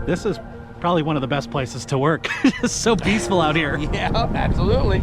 This is probably one of the best places to work. It's so peaceful out here. Yeah, absolutely.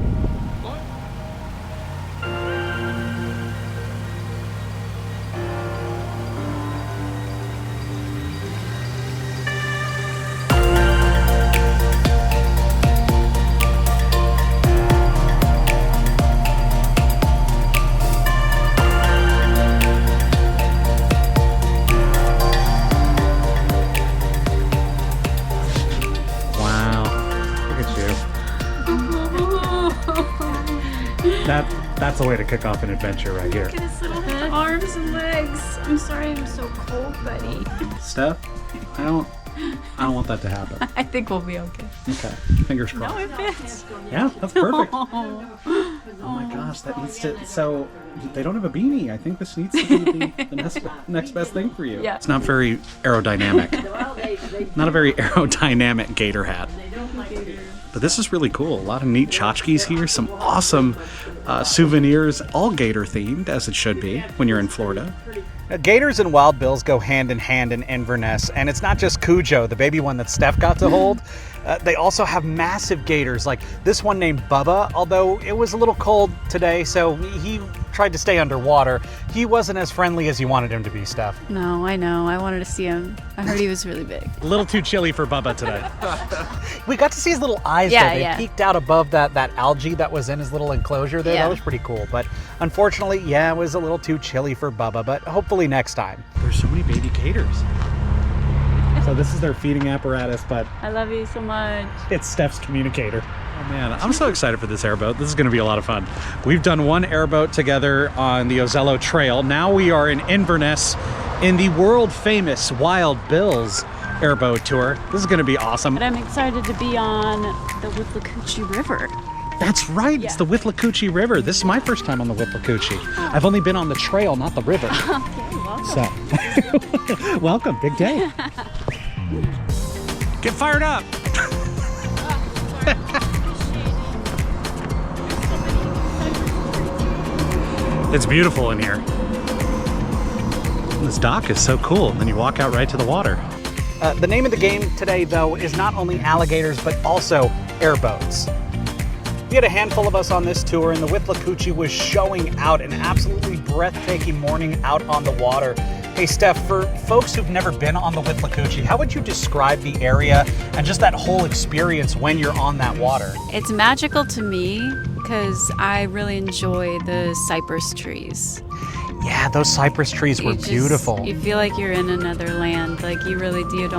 That's the way to kick off an adventure right here. Look at his little arms and legs. I'm sorry I'm so cold, buddy. Steph, I don't want that to happen. I think we'll be okay. Okay, fingers crossed. No, it fits. Yeah, that's perfect. Oh my gosh, that needs to. So they don't have a beanie. I think this needs to be the next best thing for you. Yeah. It's not very aerodynamic. Not a very aerodynamic gator hat. But this is really cool. A lot of neat tchotchkes here. Some awesome souvenirs, all gator themed, as it should be when you're in Florida. Now, gators and wild bills go hand in hand in Inverness, and it's not just Cujo, the baby one that Steph got to hold. They also have massive gators, like this one named Bubba, although it was a little cold today, so he tried to stay underwater. He wasn't as friendly as you wanted him to be, Steph. No, I know. I wanted to see him. I heard he was really big. A little too chilly for Bubba today. We got to see his little eyes, Yeah, though. They yeah. peeked out above that algae that was in his little enclosure there. Yeah. That was pretty cool. But unfortunately, yeah, it was a little too chilly for Bubba, but hopefully next time. There's so many baby gators. So this is their feeding apparatus, but I love you so much. it's Steph's communicator. Oh man, I'm so excited for this airboat. This is going to be a lot of fun. We've done one airboat together on the Ozello Trail. Now we are in Inverness in the world famous Wild Bill's airboat tour. This is going to be awesome. But I'm excited to be on the Withlacoochee River. That's right, it's the Withlacoochee River. This is my first time on the Withlacoochee. I've only been on the trail, not the river. Okay, welcome. So, welcome, big day. Get fired up. It's beautiful in here. This dock is so cool. And then you walk out right to the water. The name of the game today, though, is not only alligators, but also airboats. We had a handful of us on this tour, and the Withlacoochee was showing out an absolutely breathtaking morning out on the water. Hey, Steph, for folks who've never been on the Withlacoochee, how would you describe the area and just that whole experience when you're on that water? It's magical to me because I really enjoy the cypress trees. Yeah, those cypress trees were beautiful. You feel like you're in another land. Like you really do. You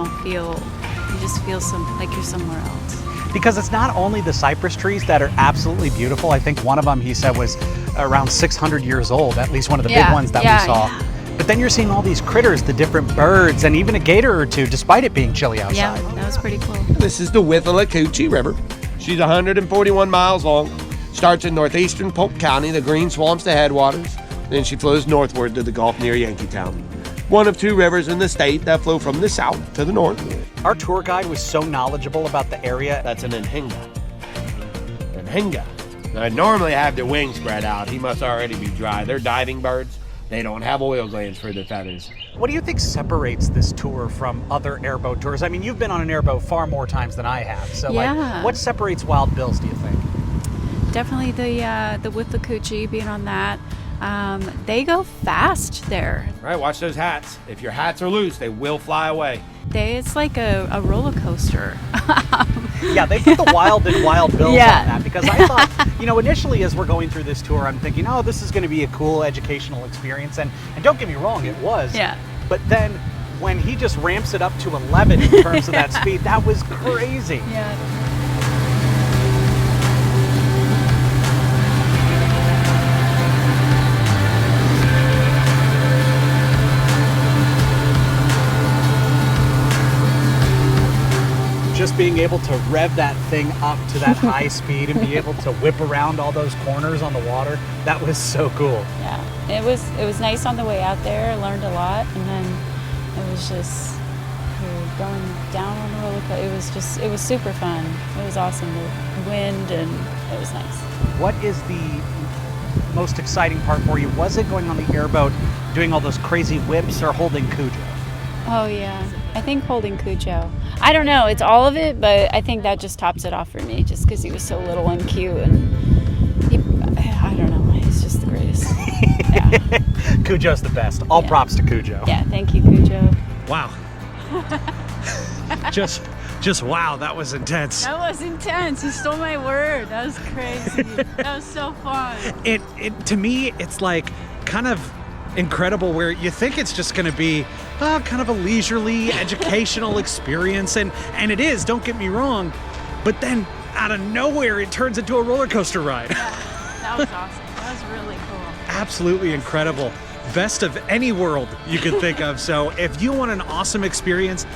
just feel like you're somewhere else. Because it's not only the cypress trees that are absolutely beautiful. I think one of them, he said, was around 600 years old, at least one of the big ones that we saw. Yeah. But then you're seeing all these critters, the different birds, and even a gator or two, despite it being chilly outside. Yeah, that was pretty cool. This is the Withlacoochee River. She's 141 miles long. Starts in northeastern Polk County, the Green Swamps, the headwaters. Then she flows northward to the Gulf near Yankeetown. One of two rivers in the state that flow from the south to the north. Our tour guide was so knowledgeable about the area. That's an Nhinga. Nhinga. Now, normally have their wings spread out. He must already be dry. They're diving birds. They don't have oil glands for their feathers. What do you think separates this tour from other airboat tours? I mean, you've been on an airboat far more times than I have. So, Yeah. what separates Wild Bills, do you think? Definitely the Withlacoochee, being on that. They go fast there. Right, watch those hats. If your hats are loose, they will fly away. It's like a roller coaster. Yeah, they put the Wild and Wild Bills Yeah. on that because I thought, initially as we're going through this tour, I'm thinking, oh, this is going to be a cool educational experience. And don't get me wrong, it was. Yeah. But then when he just ramps it up to 11 in terms of that speed, that was crazy. Yeah. Just being able to rev that thing up to that high speed and be able to whip around all those corners on the water, that was so cool. Yeah, it was nice on the way out there. I learned a lot, and then it was just we were going down on the roller coaster. It was super fun. It was awesome. The wind, and it was nice. What is the most exciting part for you? Was it going on the airboat, doing all those crazy whips, or holding Cujo? Oh yeah, I think holding Cujo. I don't know, it's all of it, but I think that just tops it off for me, just because he was so little and cute, and I don't know, he's just the greatest. Yeah. Cujo's the best. All Yeah. props to Cujo. Yeah, thank you, Cujo. Wow. just wow, that was intense. That was intense. You stole my word. That was crazy. That was so fun. It to me, it's like kind of incredible where you think it's just going to be kind of a leisurely educational experience, and it is, don't get me wrong, but then out of nowhere it turns into a roller coaster ride. Yeah, that was awesome. That was really cool. Absolutely incredible. Best of any world you could think of. So if you want an awesome experience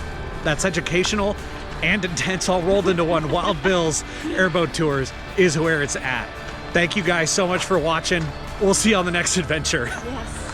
that's educational and intense all rolled into one, Wild Bill's Airboat Tours is where it's at. Thank you guys so much for watching. We'll see you on the next adventure. Yes.